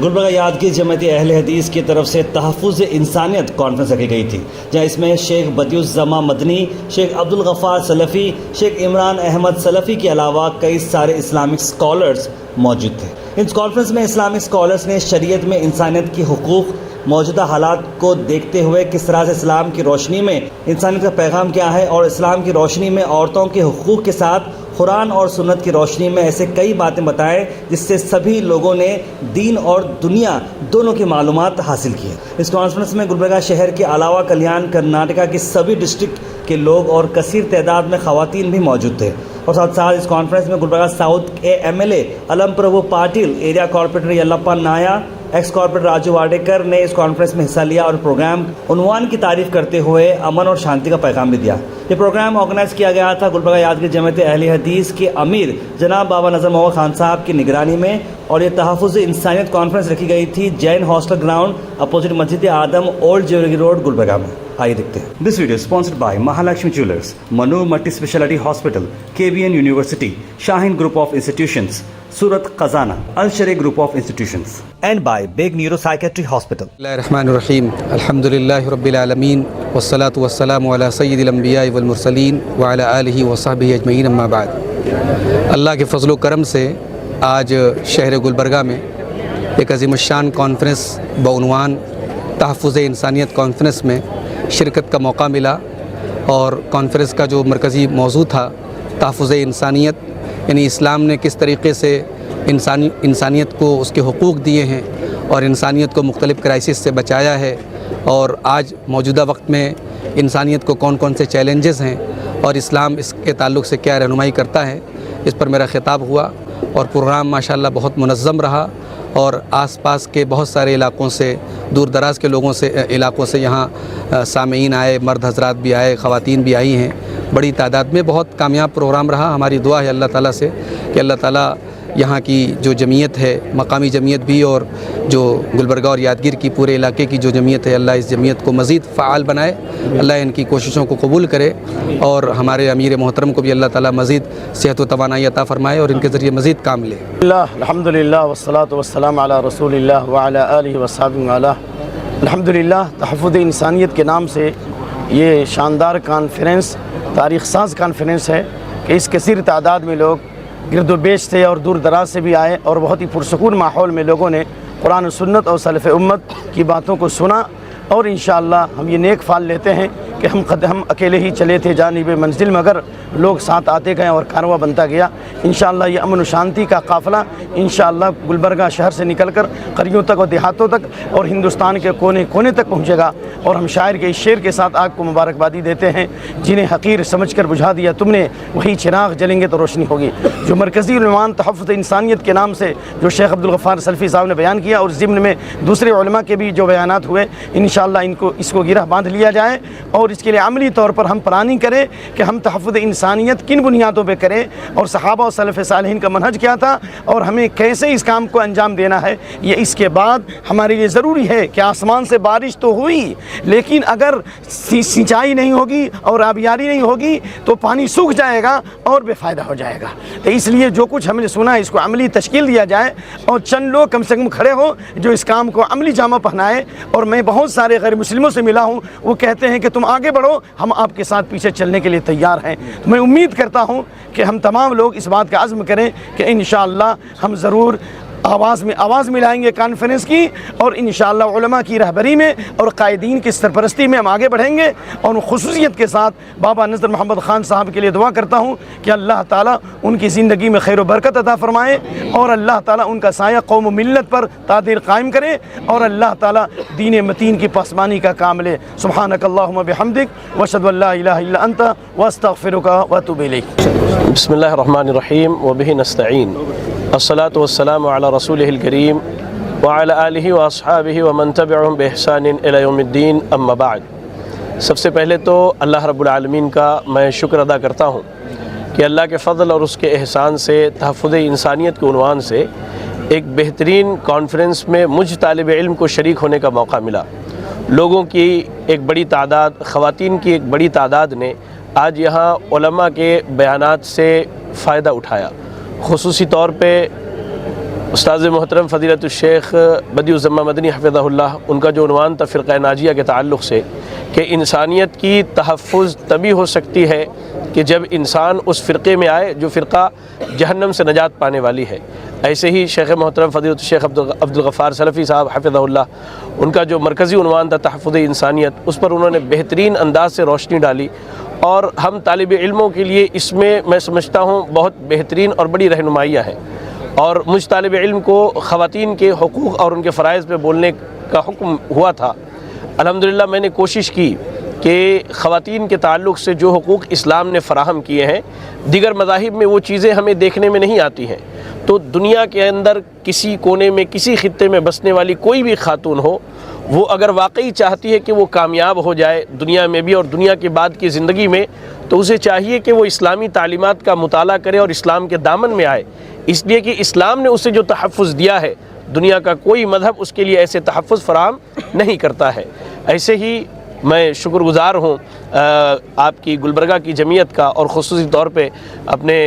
گلبرگہ یادگیر جماعت اہل حدیث کی طرف سے تحفظ انسانیت کانفرنس رکھی گئی تھی، جہاں اس میں شیخ بدیع الزماں مدنی، شیخ عبدالغفار سلفی، شیخ عمران احمد سلفی کے علاوہ کئی سارے اسلامک اسکالرز موجود تھے۔ اس کانفرنس میں اسلامک اسکالرز نے شریعت میں انسانیت کے حقوق، موجودہ حالات کو دیکھتے ہوئے کس طرح سے اسلام کی روشنی میں انسانیت کا پیغام کیا ہے، اور اسلام کی روشنی میں عورتوں کے حقوق کے ساتھ قرآن اور سنت کی روشنی میں ایسے کئی باتیں بتائیں جس سے سبھی لوگوں نے دین اور دنیا دونوں کی معلومات حاصل کی ہے۔ اس کانفرنس میں گلبرگہ شہر کے علاوہ کلیان کرناٹکا کی سبھی ڈسٹرکٹ کے لوگ اور کثیر تعداد میں خواتین بھی موجود تھے، اور ساتھ ساتھ اس کانفرنس میں گلبرگہ ساؤتھ کے MLA Allam Prabhu Patil, area corporator Yallappa Naya, ex corporator Raju Wadikar نے اس کانفرنس میں حصہ لیا اور پروگرام عنوان کی تعریف کرتے ہوئے امن اور شانتی کا پیغام بھی دیا۔ یہ پروگرام آرگنائز کیا گیا تھا گلبرگہ یادگیر جماعت اہل حدیث کے امیر جناب بابا نذر محمد خان صاحب کی نگرانی میں، اور یہ تحفظ انسانیت کانفرنس رکھی گئی تھی جین ہاسٹل گراؤنڈ اپوزٹ مسجد Adam old jewellery road Gulbarga میں۔ آئیے دیکھتے ہیں۔ This video sponsored by Mahalakshmi jewellers, Munawar multi speciality hospital, KBN university, Shaheen group of institutions, Surat Khazana, الشریع group of institutions, and by Baig neuro psychiatry hospital. بسم اللہ الرحمن الرحیم، الحمدللہ رب العالمین، والصلاة والسلام علی سید الانبیاء والمرسلین وعلی آلہ وصحبہ اجمعین، اما بعد۔ اللہ کے فضل و کرم سے آج شہر گلبرگہ میں ایک عظیم الشان کانفرنس بعنوان تحفظ انسانیت کانفرنس میں شرکت کا موقع ملا، اور کانفرنس کا جو مرکزی موضوع تھا تحفظ انسانیت، یعنی اسلام نے کس طریقے سے انسانیت کو اس کے حقوق دیے ہیں اور انسانیت کو مختلف کرائسس سے بچایا ہے، اور آج موجودہ وقت میں انسانیت کو کون کون سے چیلنجز ہیں اور اسلام اس کے تعلق سے کیا رہنمائی کرتا ہے، اس پر میرا خطاب ہوا، اور پروگرام ماشاءاللہ بہت منظم رہا، اور آس پاس کے بہت سارے علاقوں سے، دور دراز کے علاقوں سے یہاں سامعین آئے، مرد حضرات بھی آئے، خواتین بھی آئی ہیں بڑی تعداد میں۔ بہت کامیاب پروگرام رہا۔ ہماری دعا ہے اللہ تعالیٰ سے کہ اللہ تعالیٰ یہاں کی جو جمعیت ہے، مقامی جمعیت بھی، اور جو گلبرگہ اور یادگیر کی پورے علاقے کی جو جمعیت ہے، اللہ اس جمعیت کو مزید فعال بنائے، اللہ ان کی کوششوں کو قبول کرے، اور ہمارے امیر محترم کو بھی اللہ تعالیٰ مزید صحت و توانائی عطا فرمائے اور ان کے ذریعے مزید کام لے۔ الحمدللہ والصلاة والسلام علی رسول اللہ وعلی آلہ وصحبہ وعلا۔ الحمدللہ تحفظ انسانیت کے نام سے یہ شاندار کانفرنس، تاریخ ساز کانفرنس ہے کہ اس کثیر تعداد میں لوگ گرد و بیش سے اور دور دراز سے بھی آئے، اور بہت ہی پرسکون ماحول میں لوگوں نے قرآن و سنت اور سلف امت کی باتوں کو سنا، اور انشاءاللہ ہم یہ نیک فال لیتے ہیں کہ ہم اکیلے ہی چلے تھے جانب منزل، مگر لوگ ساتھ آتے گئے اور کارواں بنتا گیا۔ انشاءاللہ یہ امن و شانتی کا قافلہ انشاءاللہ گلبرگہ شہر سے نکل کر قریوں تک اور دیہاتوں تک اور ہندوستان کے کونے کونے تک پہنچے گا، اور ہم شاعر کے اس شعر کے ساتھ آپ کو مبارکبادی دیتے ہیں، جنہیں حقیر سمجھ کر بجھا دیا تم نے، وہی چراغ جلیں گے تو روشنی ہوگی۔ جو مرکزی عنوان تحفظ انسانیت کے نام سے جو شیخ عبدالغفار سلفی صاحب نے بیان کیا، اور ضمن میں دوسرے علماء کے بھی جو بیانات ہوئے، انشاءاللہ اس کو گرہ باندھ لیا جائے، اور اس کے لیے عملی طور پر ہم پلاننگ کریں کہ ہم تحفظ انسانیت کن بنیادوں پہ کریں، اور صحابہ و سلف صالحین کا منہج کیا تھا، اور ہمیں کیسے اس کام کو انجام دینا ہے۔ یہ اس کے بعد ہمارے لیے ضروری ہے کہ آسمان سے بارش تو ہوئی، لیکن اگر سینچائی نہیں ہوگی اور آبیاری نہیں ہوگی تو پانی سوکھ جائے گا اور بے فائدہ ہو جائے گا۔ تو اس لیے جو کچھ ہم نے سنا اس کو عملی تشکیل دیا جائے، اور چند لوگ کم سے کم کھڑے ہوں جو اس کام کو عملی جامہ پہنائے۔ اور میں بہت سارے غیر مسلموں سے ملا ہوں، وہ کہتے ہیں کہ تم آگے بڑھو، ہم آپ کے ساتھ پیچھے چلنے کے لیے تیار ہیں۔ تو میں امید کرتا ہوں کہ ہم تمام لوگ اس بات کا عزم کریں کہ انشاءاللہ ہم ضرور آواز ملائیں گے کانفرنس کی، اور انشاءاللہ علماء کی رہبری میں اور قائدین کی سرپرستی میں ہم آگے بڑھیں گے۔ اور خصوصیت کے ساتھ بابا نذر محمد خان صاحب کے لیے دعا کرتا ہوں کہ اللہ تعالیٰ ان کی زندگی میں خیر و برکت عطا فرمائے، اور اللہ تعالیٰ ان کا سایہ قوم و ملت پر تعدیر قائم کرے، اور اللہ تعالیٰ دین متین کی پاسمانی کا کام لے۔ سبحانک اللہم بحمدک واشہد ان لا الہ الا انت واستغفرک واتوب الیک۔ بسم اللہ الرحمن الرحیم وبہ نستعین، الصلاة والسلام علی رسولہ الکریم وعلی آلہ واصحابہ ومن تبعہم بإحسان الی یوم الدین، اما بعد۔ سب سے پہلے تو اللہ رب العالمین کا میں شکر ادا کرتا ہوں کہ اللہ کے فضل اور اس کے احسان سے تحفظ انسانیت کے عنوان سے ایک بہترین کانفرنس میں مجھ طالب علم کو شریک ہونے کا موقع ملا۔ لوگوں کی ایک بڑی تعداد، خواتین کی ایک بڑی تعداد نے آج یہاں علماء کے بیانات سے فائدہ اٹھایا۔ خصوصی طور پہ استاذ محترم فضیلت الشیخ بدیع الزماں مدنی حفظہ اللہ، ان کا جو عنوان تھا فرقہ ناجیہ کے تعلق سے کہ انسانیت کی تحفظ تبھی ہو سکتی ہے کہ جب انسان اس فرقے میں آئے جو فرقہ جہنم سے نجات پانے والی ہے۔ ایسے ہی شیخ محترم فضیلت الشیخ عبد الغفار سلفی صاحب حفظہ اللہ، ان کا جو مرکزی عنوان تھا تحفظ انسانیت، اس پر انہوں نے بہترین انداز سے روشنی ڈالی، اور ہم طالب علموں کے لیے اس میں سمجھتا ہوں بہت بہترین اور بڑی رہنمائیاں ہیں۔ اور مجھ طالب علم کو خواتین کے حقوق اور ان کے فرائض پہ بولنے کا حکم ہوا تھا۔ الحمدللہ میں نے کوشش کی کہ خواتین کے تعلق سے جو حقوق اسلام نے فراہم کیے ہیں، دیگر مذاہب میں وہ چیزیں ہمیں دیکھنے میں نہیں آتی ہیں، تو دنیا کے اندر کسی کونے میں کسی خطے میں بسنے والی کوئی بھی خاتون ہو، وہ اگر واقعی چاہتی ہے کہ وہ کامیاب ہو جائے دنیا میں بھی اور دنیا کے بعد کی زندگی میں، تو اسے چاہیے کہ وہ اسلامی تعلیمات کا مطالعہ کرے اور اسلام کے دامن میں آئے، اس لیے کہ اسلام نے اسے جو تحفظ دیا ہے دنیا کا کوئی مذہب اس کے لیے ایسے تحفظ فراہم نہیں کرتا ہے۔ ایسے ہی میں شکر گزار ہوں آپ کی گلبرگہ کی جمعیت کا، اور خصوصی طور پہ اپنے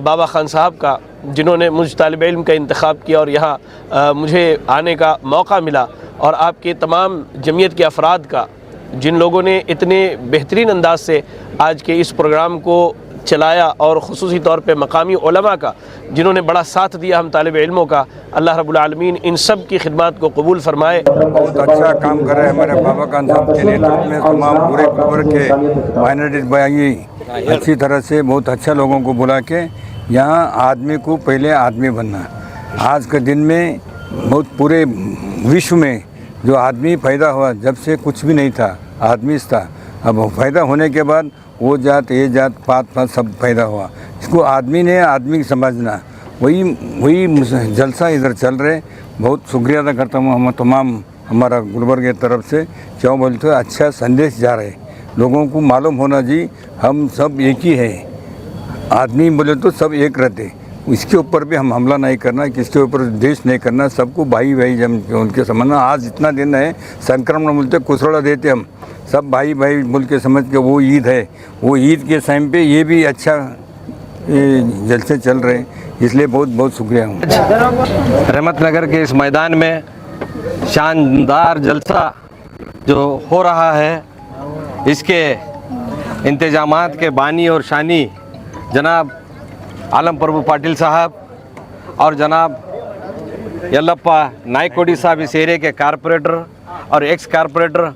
بابا خان صاحب کا، جنہوں نے مجھ طالب علم کا انتخاب کیا اور یہاں مجھے آنے کا موقع ملا، اور آپ کے تمام جمعیت کے افراد کا، جن لوگوں نے اتنے بہترین انداز سے آج کے اس پروگرام کو چلایا، اور خصوصی طور پہ مقامی علماء کا، جنہوں نے بڑا ساتھ دیا ہم طالب علموں کا۔ اللہ رب العالمین ان سب کی خدمات کو قبول فرمائے۔ بہت اچھا کام کر رہے ہیں ہمارے بابا خان صاحب کے نیترتو میں، تمام پورے گلبرگہ کے مائنرٹیز بھائی اچھی طرح سے بہت اچھا لوگوں کو بلا کے یہاں آدمی کو پہلے آدمی بننا۔ آج کے دن میں بہت پورے وشو میں جو آدمی پیدا ہوا، جب سے کچھ بھی نہیں تھا، آدمی تھا، اب پیدا ہونے کے بعد وہ جات یہ جات پات سب پیدا ہوا، اس کو آدمی نے آدمی سمجھنا، وہی جلسہ ادھر چل رہے۔ بہت شکریہ ادا کرتا ہوں ہم تمام ہمارا گلبرگہ کی طرف سے، کیوں بولتے ہیں اچھا سندیش جا رہے، لوگوں کو معلوم ہونا جی ہم سب ایک ہی ہے، آدمی بولے تو سب ایک رہتے، اس کے اوپر بھی ہم حملہ نہیں کرنا، کس کے اوپر دیش نہیں کرنا، سب کو بھائی بھائی جم ان کے سمجھنا۔ آج اتنا دن ہے سنکرمن بولتے کسڑا دیتے، ہم سب بھائی بھائی بول کے سمجھ کے وہ عید ہے، وہ عید کے ٹائم پہ یہ بھی اچھا جلسے چل رہے ہیں، اس لیے بہت بہت شکریہ ہوں۔ رحمت نگر کے اس میدان میں شاندار جلسہ جو ہو رہا ہے، اس کے انتظامات کے بانی اور شانی جناب عالم پربھو پاٹل صاحب اور جناب یلپا نائکوڈی صاحب، اس ایرے کے کارپوریٹر اور ایکس کارپوریٹر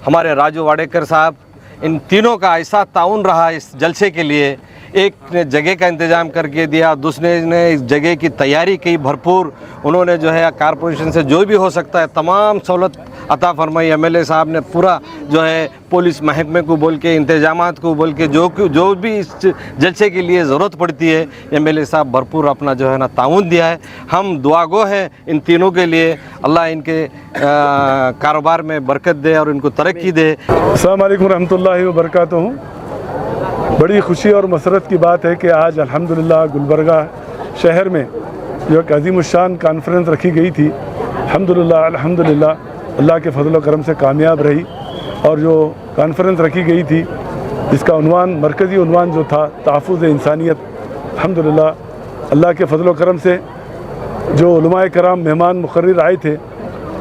ہمارے راجو واڈیکر صاحب، ان تینوں کا ایسا تعاون رہا اس جلسے کے لیے۔ ایک نے جگہ کا انتظام کر کے دیا، دوسرے نے اس جگہ کی تیاری کی بھرپور، انہوں نے جو ہے کارپوریشن سے جو بھی ہو سکتا ہے تمام سہولت عطا فرمائی۔ ایم ایل اے صاحب نے پورا جو ہے پولیس محکمے کو بول کے، انتظامات کو بول کے، جو بھی اس جلسے کے لیے ضرورت پڑتی ہے، ایم ایل اے صاحب بھرپور اپنا جو ہے نا تعاون دیا ہے۔ ہم دعا گو ہیں ان تینوں کے لیے، اللہ ان کے کاروبار میں برکت دے اور ان کو ترقی دے۔ السلام علیکم ورحمۃ اللہ وبرکاتہ۔ بڑی خوشی اور مسرت کی بات ہے کہ آج الحمدللہ گلبرگہ شہر میں جو ایک عظیم الشان کانفرنس رکھی گئی تھی، الحمدللہ اللہ کے فضل و کرم سے کامیاب رہی، اور جو کانفرنس رکھی گئی تھی اس کا عنوان، مرکزی عنوان جو تھا تحفظ انسانیت، الحمدللہ اللہ کے فضل و کرم سے جو علماء کرام مہمان مقرر آئے تھے،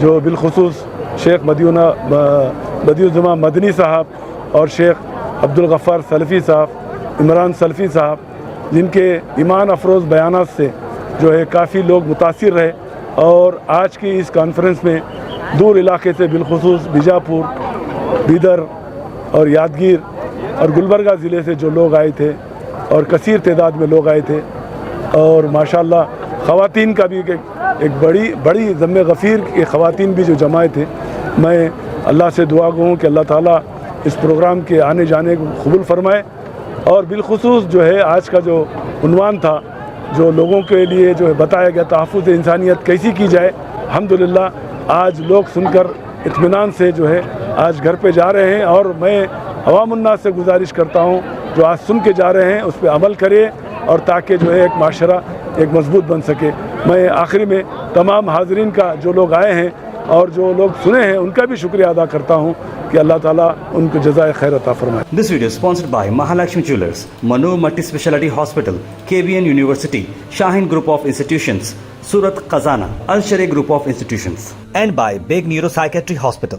جو بالخصوص شیخ بدیع الزماں مدنی صاحب اور شیخ عبد الغفار سلفی صاحب، عمران سلفی صاحب، جن کے ایمان افروز بیانات سے جو ہے کافی لوگ متاثر رہے، اور آج کی اس کانفرنس میں دور علاقے سے بالخصوص بیجاپور، بیدر اور یادگیر اور گلبرگہ ضلع سے جو لوگ آئے تھے، اور کثیر تعداد میں لوگ آئے تھے، اور ماشاءاللہ خواتین کا بھی ایک بڑی ذم غفیر کے خواتین بھی جو جمائے تھے۔ میں اللہ سے دعا گو ہوں کہ اللہ تعالیٰ اس پروگرام کے آنے جانے کو قبول فرمائے، اور بالخصوص جو ہے آج کا جو عنوان تھا جو لوگوں کے لیے جو ہے بتایا گیا، تحفظ انسانیت کیسی کی جائے، الحمدللہ آج لوگ سن کر اطمینان سے جو ہے آج گھر پہ جا رہے ہیں، اور میں عوام الناس سے گزارش کرتا ہوں جو آج سن کے جا رہے ہیں اس پہ عمل کرے، اور تاکہ جو ہے ایک معاشرہ ایک مضبوط بن سکے۔ میں آخری میں تمام حاضرین کا، جو لوگ آئے ہیں اور جو لوگ سنے ہیں، ان کا بھی شکریہ ادا کرتا ہوں کہ اللہ تعالیٰ ان کو جزائے خیر عطا فرمائے۔ This video is sponsored by Mahalakshmi Jewelers, Manu Multi Speciality Hospital, KBN University, Shaheen Group of Institutions, Surat Khazana, Al Sharia Group of Institutions, and by Big Neuropsychiatry Hospital.